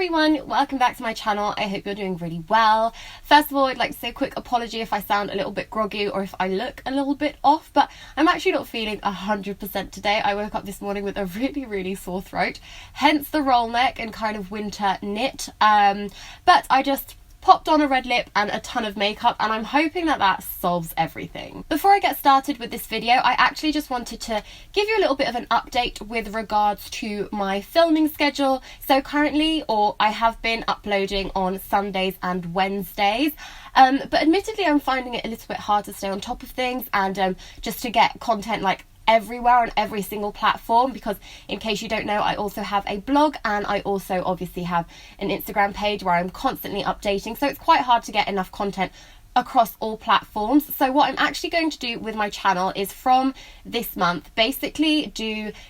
everyone, welcome back to my channel. I hope you're doing really well. First of all, I'd like to say a quick apology if I sound a little bit groggy or if I look a little bit off, but I'm actually not feeling 100% today. I woke up this morning with a really sore throat, hence the roll neck and kind of winter knit, but I just popped on a red lip and a ton of makeup, and I'm hoping that that solves everything. Before I get started with this video, I actually just wanted to give you a little bit of an update with regards to my filming schedule. So currently, or I have been uploading on Sundays and Wednesdays, but admittedly I'm finding it a little bit hard to stay on top of things and just to get content like everywhere on every single platform, because in case you don't know, I also have a blog and I also obviously have an Instagram page where I'm constantly updating, so it's quite hard to get enough content across all platforms. So what I'm actually going to do with my channel is from this month basically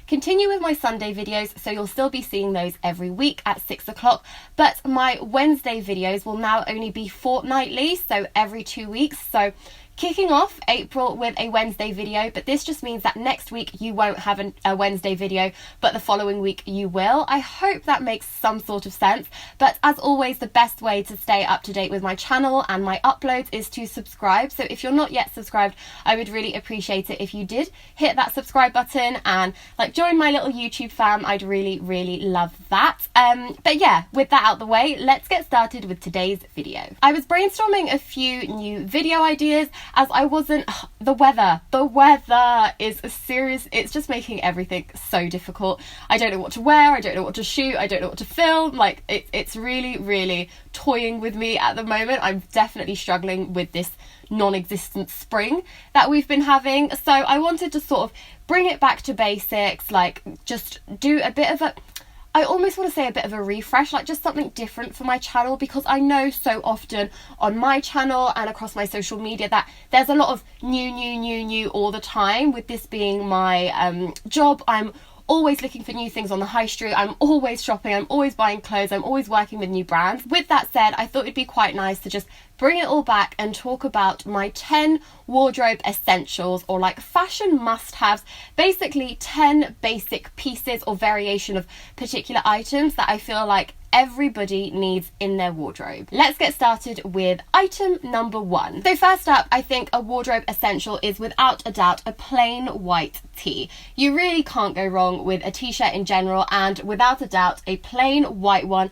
continue with my Sunday videos, so you'll still be seeing those every week at 6 o'clock, but my Wednesday videos will now only be fortnightly, so every 2 weeks. So kicking off April with a Wednesday video, but this just means that next week you won't have a Wednesday video, but the following week you will. I hope that makes some sort of sense, but as always, the best way to stay up to date with my channel and my uploads is to subscribe. So if you're not yet subscribed, I would really appreciate it if you did hit that subscribe button and like join my little YouTube fam. I'd really love that. But yeah, with that out the way, let's get started with today's video. I was brainstorming a few new video ideas as I wasn't, the weather is serious. It's just making everything so difficult. I don't know what to wear, I don't know what to shoot, I don't know what to film. Like it's really toying with me at the moment. I'm definitely struggling with this non-existent spring that we've been having. So I wanted to sort of bring it back to basics, like just do a bit of a, I almost want to say a bit of a refresh, like just something different for my channel, because I know so often on my channel and across my social media that there's a lot of new all the time. With this being my job, I'm always looking for new things on the high street, I'm always shopping, I'm always buying clothes, I'm always working with new brands. With that said, I thought it'd be quite nice to just bring it all back and talk about my 10 wardrobe essentials, or like fashion must-haves, basically 10 basic pieces or variation of particular items that I feel like everybody needs in their wardrobe. Let's get started with item number 1. So first up, I think a wardrobe essential is without a doubt a plain white tee. You really can't go wrong with a t-shirt in general, and without a doubt a plain white one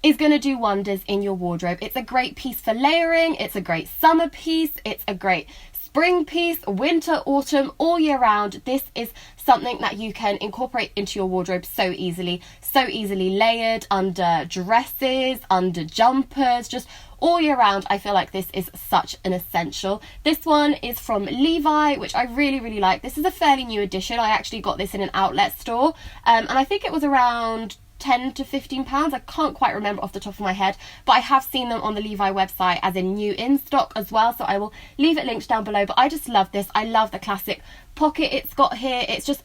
is going to do wonders in your wardrobe. It's a great piece for layering, it's a great summer piece, it's a great spring piece, winter, autumn, all year round. This is something that you can incorporate into your wardrobe so easily layered under dresses, under jumpers, just all year round. I feel like this is such an essential. This one is from Levi, which I really like. This is a fairly new edition. I actually got this in an outlet store, and I think it was around £10 to £15. I can't quite remember off the top of my head, but I have seen them on the Levi website as in new in stock as well, so I will leave it linked down below. But I just love this. I love the classic pocket it's got here. It's just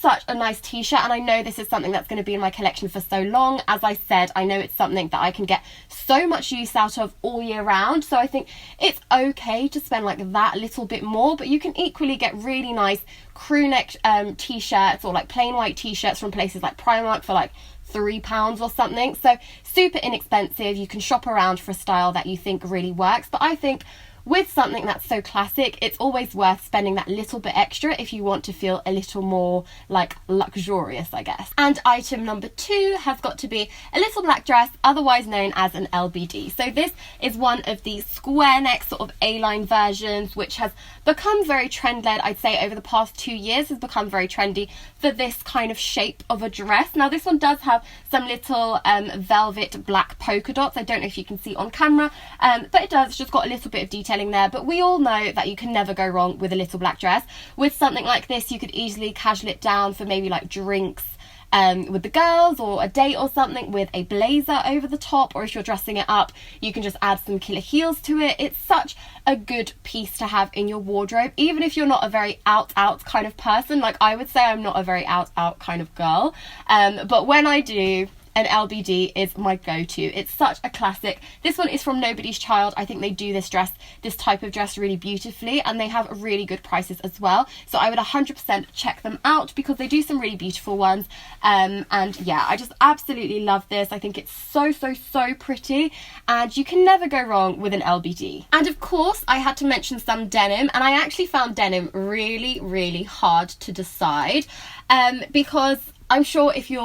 such a nice t-shirt, and I know this is something that's going to be in my collection for so long. As I said, I know it's something that I can get so much use out of all year round, so I think it's okay to spend like that little bit more, but you can equally get really nice crew neck t-shirts or like plain white t-shirts from places like Primark for like £3 or something. So super inexpensive. You can shop around for a style that you think really works, but I think with something that's so classic, it's always worth spending that little bit extra if you want to feel a little more like luxurious, I guess. And item number 2 has got to be a little black dress, otherwise known as an LBD. So this is one of the square neck sort of A-line versions, which has become very trend-led. I'd say over the past 2 years has become very trendy for this kind of shape of a dress. Now this one does have some little velvet black polka dots. I don't know if you can see on camera, but it does. It's just got a little bit of detailing there, but we all know that you can never go wrong with a little black dress. With something like this, you could easily casual it down for maybe like drinks with the girls, or a date or something, with a blazer over the top, or if you're dressing it up, you can just add some killer heels to it. It's such a good piece to have in your wardrobe, even if you're not a very out kind of person. Like I would say I'm not a very out kind of girl, but when I do, an LBD is my go-to. It's such a classic. This one is from Nobody's Child. I think they do this type of dress really beautifully, and they have really good prices as well. So I would 100% check them out because they do some really beautiful ones. And yeah, I just absolutely love this. I think it's so pretty, and you can never go wrong with an LBD. And of course, I had to mention some denim, and I actually found denim really hard to decide, because I'm sure if you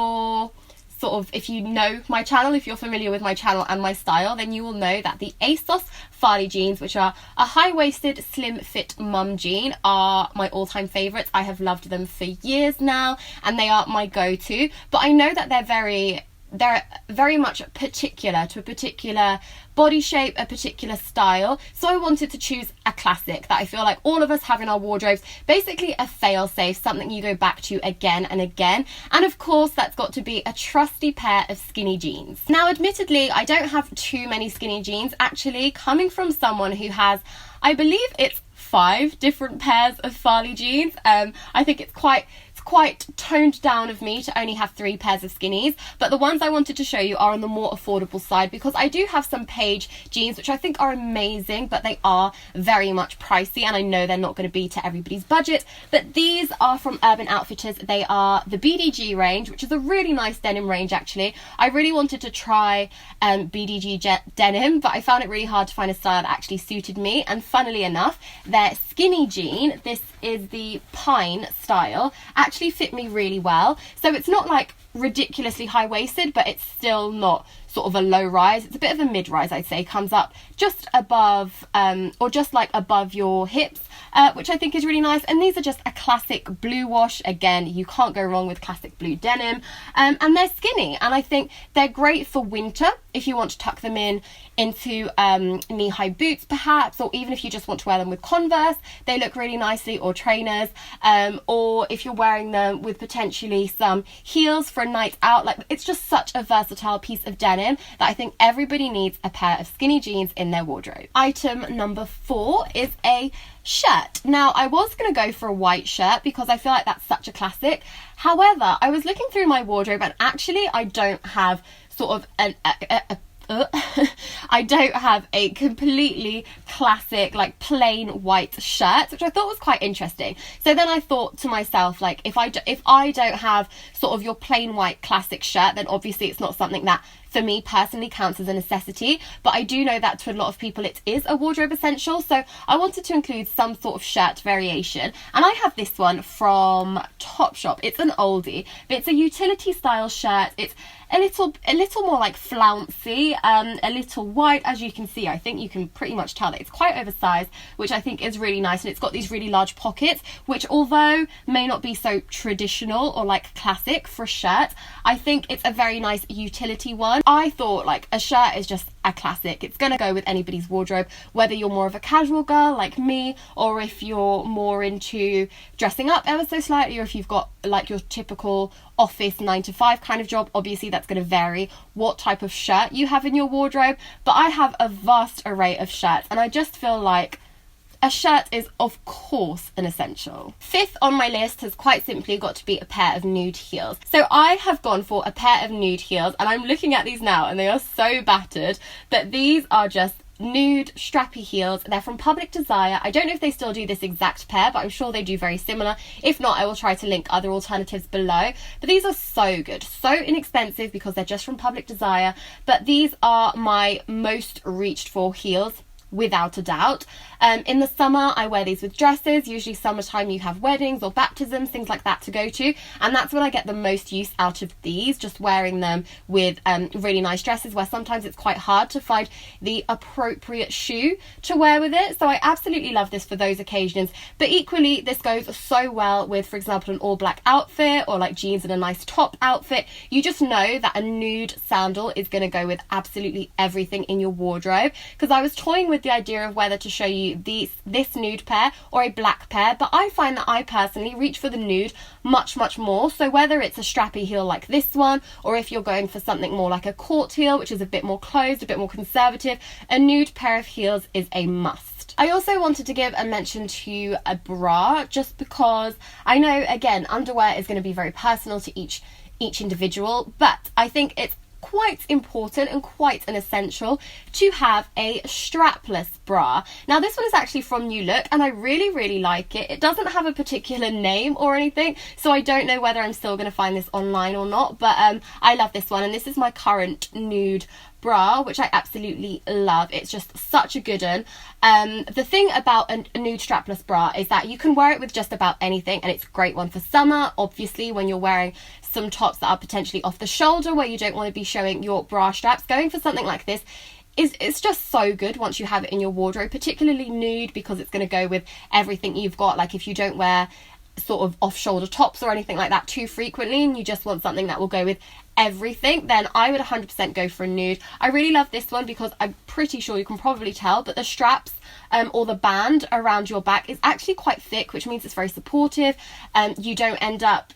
know my channel, if you're familiar with my channel and my style, then you will know that the ASOS Farley jeans, which are a high-waisted slim fit mum jean, are my all-time favourites. I have loved them for years now, and they are my go-to. But I know that they're very much particular to a particular body shape, a particular style. So I wanted to choose a classic that I feel like all of us have in our wardrobes, basically a fail-safe, something you go back to again and again. And of course, that's got to be a trusty pair of skinny jeans. Now, admittedly, I don't have too many skinny jeans, actually, coming from someone who has, I believe it's 5 different pairs of Farley jeans. I think it's quite toned down of me to only have 3 pairs of skinnies, but the ones I wanted to show you are on the more affordable side, because I do have some Paige jeans which I think are amazing, but they are very much pricey, and I know they're not going to be to everybody's budget. But these are from Urban Outfitters. They are the BDG range, which is a really nice denim range actually. I really wanted to try BDG denim, but I found it really hard to find a style that actually suited me, and funnily enough, their skinny jean, this is the Pine style, actually fit me really well. So it's not like ridiculously high-waisted, but it's still not sort of a low rise. It's a bit of a mid-rise, I'd say. Comes up just above or just like above your hips, which I think is really nice. And these are just a classic blue wash. Again, you can't go wrong with classic blue denim, and they're skinny, and I think they're great for winter if you want to tuck them into knee-high boots perhaps, or even if you just want to wear them with Converse, they look really nicely, or trainers, or if you're wearing them with potentially some heels for a night out. Like, it's just such a versatile piece of denim that I think everybody needs a pair of skinny jeans in their wardrobe. Item number 4 is a shirt. Now, I was going to go for a white shirt because I feel like that's such a classic. However, I was looking through my wardrobe, and actually I don't have sort of I don't have a completely classic, like, plain white shirt, which I thought was quite interesting. So then I thought to myself, like, if I don't have sort of your plain white classic shirt, then obviously it's not something that for me personally counts as a necessity, but I do know that to a lot of people it is a wardrobe essential, so I wanted to include some sort of shirt variation, and I have this one from Topshop. It's an oldie, but it's a utility style shirt. It's a little more like flouncy, a little wide, as you can see. I think you can pretty much tell that it's quite oversized, which I think is really nice, and it's got these really large pockets, which although may not be so traditional or like classic for a shirt, I think it's a very nice utility one. I thought, like, a shirt is just a classic. It's gonna go with anybody's wardrobe, whether you're more of a casual girl like me, or if you're more into dressing up ever so slightly, or if you've got like your typical office 9-to-5 kind of job. Obviously that's going to vary what type of shirt you have in your wardrobe, but I have a vast array of shirts, and I just feel like a shirt is of course an essential. 5th on my list has quite simply got to be a pair of nude heels. So I have gone for a pair of nude heels, and I'm looking at these now and they are so battered, but these are just nude strappy heels. They're from Public Desire. I don't know if they still do this exact pair, but I'm sure they do very similar. If not, I will try to link other alternatives below. But these are so good, so inexpensive because they're just from Public Desire. But these are my most reached for heels, without a doubt. In the summer I wear these with dresses. Usually summertime you have weddings or baptisms, things like that to go to, and that's when I get the most use out of these, just wearing them with really nice dresses where sometimes it's quite hard to find the appropriate shoe to wear with it. So I absolutely love this for those occasions, but equally this goes so well with, for example, an all black outfit or like jeans and a nice top outfit. You just know that a nude sandal is going to go with absolutely everything in your wardrobe, because I was toying with the idea of whether to show you this nude pair or a black pair, but I find that I personally reach for the nude much more. So whether it's a strappy heel like this one, or if you're going for something more like a court heel, which is a bit more closed, a bit more conservative, a nude pair of heels is a must. I also wanted to give a mention to a bra, just because I know, again, underwear is going to be very personal to each individual, but I think it's quite important and quite an essential to have a strapless bra. Now this one is actually from New Look and I really like it. It doesn't have a particular name or anything, so I don't know whether I'm still going to find this online or not, but I love this one, and this is my current nude bra, which I absolutely love. It's just such a good one. The thing about a nude strapless bra is that you can wear it with just about anything, and it's a great one for summer, obviously, when you're wearing some tops that are potentially off the shoulder where you don't want to be showing your bra straps. Going for something like this it's just so good once you have it in your wardrobe, particularly nude, because it's going to go with everything you've got. Like if you don't wear sort of off-shoulder tops or anything like that too frequently and you just want something that will go with everything, then I would 100% go for a nude. I really love this one because I'm pretty sure you can probably tell, but the straps or the band around your back is actually quite thick, which means it's very supportive. You don't end up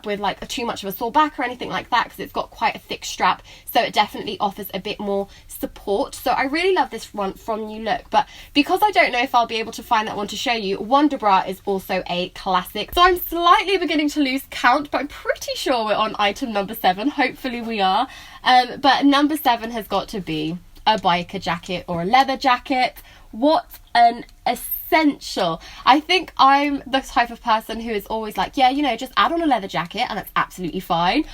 with like too much of a sore back or anything like that, because it's got quite a thick strap, so it definitely offers a bit more support. So I really love this one from New Look, but because I don't know if I'll be able to find that one to show you, Wonder Bra is also a classic. So I'm slightly beginning to lose count, but I'm pretty sure we're on item number 7. Hopefully we are. But number 7 has got to be a biker jacket or a leather jacket. What an essential. I think I'm the type of person who is always like, yeah, you know, just add on a leather jacket and that's absolutely fine.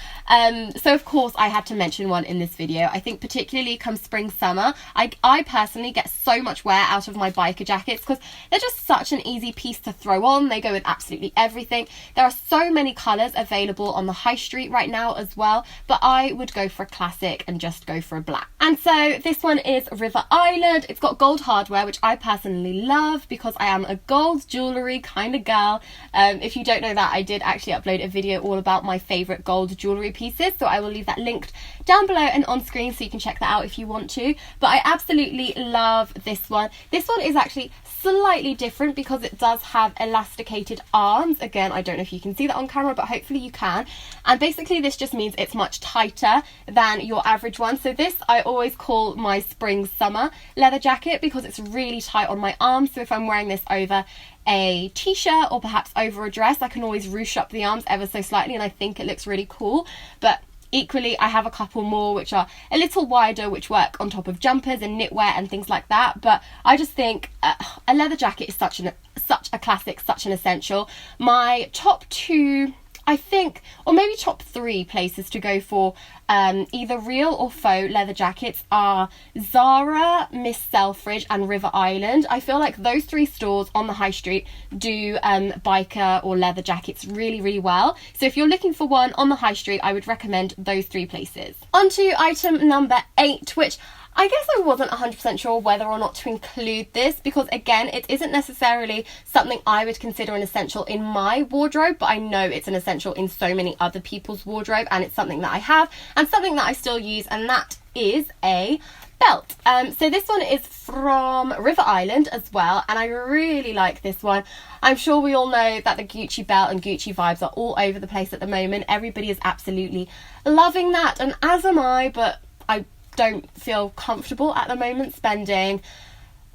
So of course I had to mention one in this video. I think particularly come spring summer, I personally get so much wear out of my biker jackets because they're just such an easy piece to throw on. They go with absolutely everything. There are so many colours available on the high street right now as well, but I would go for a classic and just go for a black. And so this one is River Island. It's got gold hardware, which I personally love because I am a gold jewellery kind of girl. If you don't know that, I did actually upload a video all about my favourite gold jewellery pieces, so I will leave that linked down below and on screen so you can check that out if you want to. But I absolutely love this one. This one is actually slightly different because it does have elasticated arms. Again, I don't know if you can see that on camera, but hopefully you can. And basically this just means it's much tighter than your average one. So this I always call my spring summer leather jacket because it's really tight on my arms. So if I'm wearing this over a t-shirt or perhaps over a dress, I can always ruche up the arms ever so slightly and I think it looks really cool. But equally, I have a couple more which are a little wider, which work on top of jumpers and knitwear and things like that. But I just think a leather jacket is such a classic, such an essential. My top 2, I think, or maybe top 3 places to go for either real or faux leather jackets are Zara, Miss Selfridge and River Island. I feel like those 3 stores on the high street do biker or leather jackets really well. So if you're looking for one on the high street, I would recommend those 3 places. On to item number 8, which I guess I wasn't 100% sure whether or not to include this because, again, it isn't necessarily something I would consider an essential in my wardrobe, but I know it's an essential in so many other people's wardrobe, and it's something that I have and something that I still use, and that is a belt. So this one is from River Island as well, and I really like this one. I'm sure we all know that the Gucci belt and Gucci vibes are all over the place at the moment. Everybody is absolutely loving that, and as am I, but I don't feel comfortable at the moment spending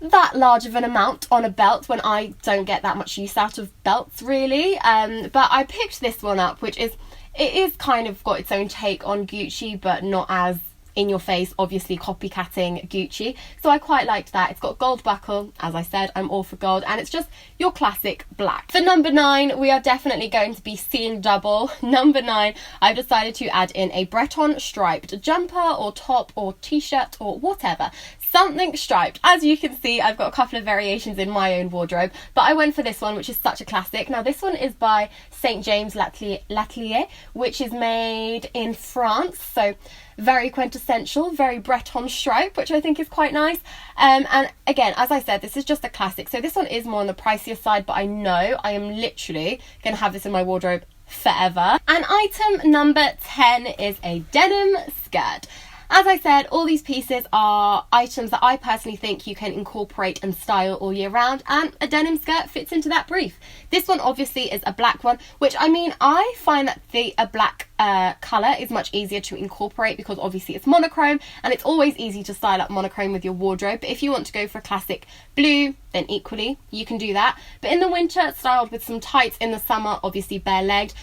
that large of an amount on a belt when I don't get that much use out of belts really. But I picked this one up, which is, it is kind of got its own take on Gucci, but not as in your face, obviously copycatting Gucci. So I quite liked that. It's got gold buckle, as I said, I'm all for gold, and it's just your classic black. For number 9, we are definitely going to be seeing double. Number 9, I've decided to add in a Breton striped jumper or top or t-shirt or whatever. Something striped. As you can see, I've got a couple of variations in my own wardrobe, but I went for this one, which is such a classic. Now this one is by St. James L'Atelier, which is made in France, so very quintessential, very Breton stripe, which I think is quite nice. And again, as I said, this is just a classic, so this one is more on the pricier side, but I know I am literally going to have this in my wardrobe forever. And item number 10 is a denim skirt. As I said, all these pieces are items that I personally think you can incorporate and style all year round, and a denim skirt fits into that brief. This one obviously is a black one, which, I mean, I find that a black colour is much easier to incorporate because obviously it's monochrome, and it's always easy to style up monochrome with your wardrobe. But if you want to go for a classic blue, then equally you can do that. But in the winter, styled with some tights, in the summer obviously bare legged,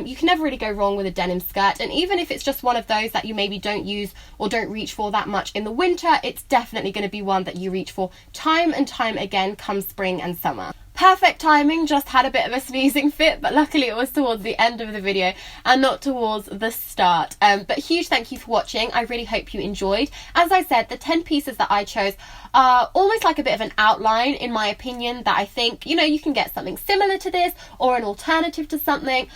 you can never really go wrong with a denim skirt. And even if it's just one of those that you maybe don't use or don't reach for that much in the winter, it's definitely going to be one that you reach for time and time again come spring and summer. Perfect timing, just had a bit of a sneezing fit, but luckily it was towards the end of the video and not towards the start. But huge thank you for watching. I really hope you enjoyed. As I said, the 10 pieces that I chose are almost like a bit of an outline, in my opinion, that I think, you know, you can get something similar to this or an alternative to something.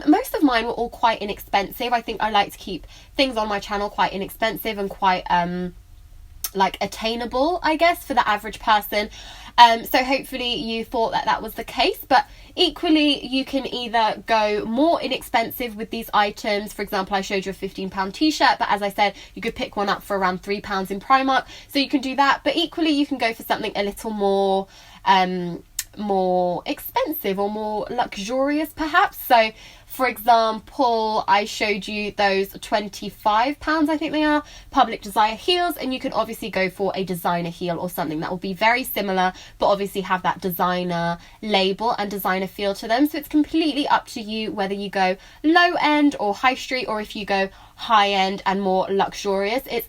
Most of mine were all quite inexpensive. I think I like to keep things on my channel quite inexpensive and quite like attainable, I guess, for the average person. So hopefully you thought that that was the case, but equally you can either go more inexpensive with these items. For example, I showed you a £15 t-shirt, but as I said, you could pick one up for around £3 in Primark, so you can do that. But equally you can go for something a little more more expensive or more luxurious perhaps. So for example, I showed you those £25, I think they are, Public Desire heels, and you can obviously go for a designer heel or something that will be very similar but obviously have that designer label and designer feel to them. So it's completely up to you whether you go low end or high street, or if you go high end and more luxurious. It's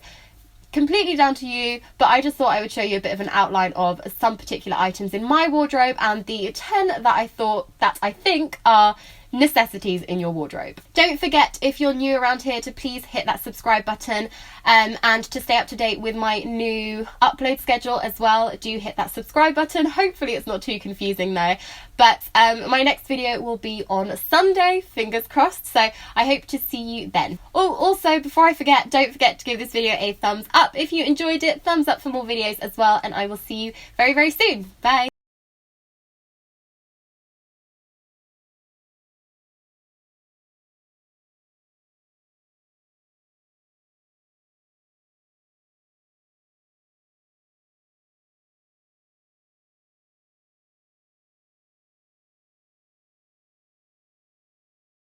completely down to you, but I just thought I would show you a bit of an outline of some particular items in my wardrobe and the 10 that I think are necessities in your wardrobe. Don't forget, if you're new around here, to please hit that subscribe button, and to stay up to date with my new upload schedule as well, do hit that subscribe button. Hopefully it's not too confusing though. But my next video will be on Sunday, fingers crossed, so I hope to see you then. Oh, also before I forget, don't forget to give this video a thumbs up if you enjoyed it, thumbs up for more videos as well, and I will see you very, very soon. Bye!